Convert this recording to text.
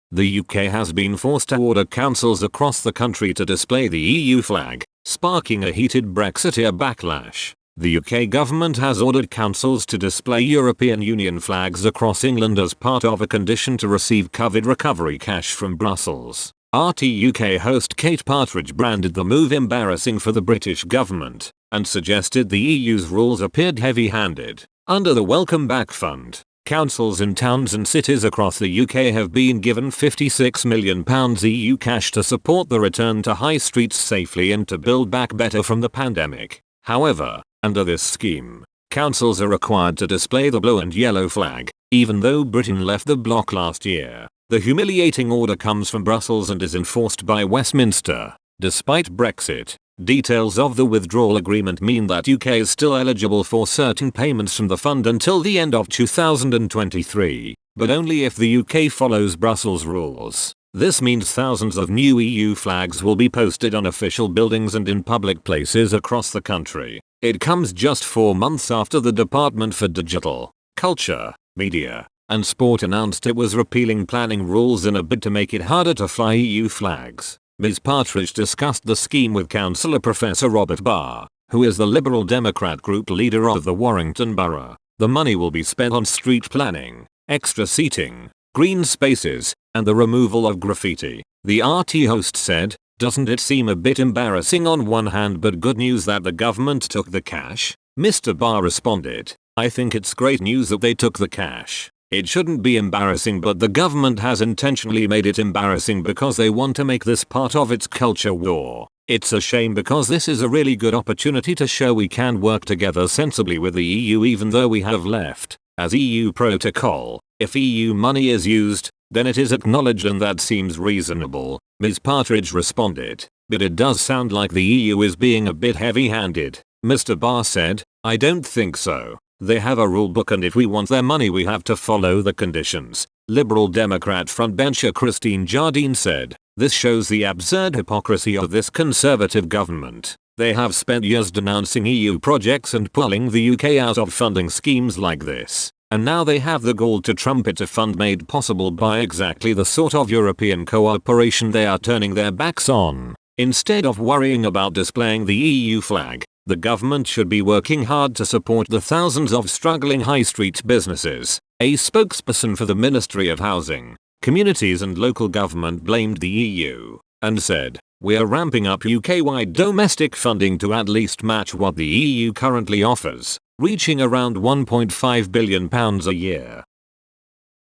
The UK has been forced to order councils across the country to display the EU flag, sparking a heated Brexiteer backlash. The UK government has ordered councils to display European Union flags across England as part of a condition to receive COVID recovery cash from Brussels. RT UK host Kate Partridge branded the move embarrassing for the British government and suggested the EU's rules appeared heavy-handed. Under the Welcome Back Fund, councils in towns and cities across the UK have been given £56 million EU cash to support the return to high streets safely and to build back better from the pandemic. However, under this scheme, councils are required to display the blue and yellow flag, even though Britain left the bloc last year. The humiliating order comes from Brussels and is enforced by Westminster. Despite Brexit, details of the withdrawal agreement mean that UK is still eligible for certain payments from the fund until the end of 2023, but only if the UK follows Brussels rules. This means thousands of new EU flags will be posted on official buildings and in public places across the country. It comes just 4 months after the Department for Digital, Culture, Media, and Sport announced it was repealing planning rules in a bid to make it harder to fly EU flags. Ms. Partridge discussed the scheme with Councillor Professor Robert Barr, who is the Liberal Democrat group leader of the Warrington Borough. The money will be spent on street planning, extra seating, green spaces, and the removal of graffiti. The RT host said, "Doesn't it seem a bit embarrassing on one hand but good news that the government took the cash?" Mr. Barr responded, "I think it's great news that they took the cash. It shouldn't be embarrassing, but the government has intentionally made it embarrassing because they want to make this part of its culture war. It's a shame because this is a really good opportunity to show we can work together sensibly with the EU even though we have left. As EU protocol, if EU money is used, then it is acknowledged and that seems reasonable," Ms. Partridge responded. "But it does sound like the EU is being a bit heavy-handed." Mr. Barr said, "I don't think so. They have a rule book and if we want their money we have to follow the conditions." Liberal Democrat frontbencher Christine Jardine said, "This shows the absurd hypocrisy of this Conservative government. They have spent years denouncing EU projects and pulling the UK out of funding schemes like this. And now they have the gall to trumpet a fund made possible by exactly the sort of European cooperation they are turning their backs on. Instead of worrying about displaying the EU flag, the government should be working hard to support the thousands of struggling high street businesses." A spokesperson for the Ministry of Housing, Communities and Local Government blamed the EU and said, "We are ramping up UK-wide domestic funding to at least match what the EU currently offers, reaching around £1.5 billion a year."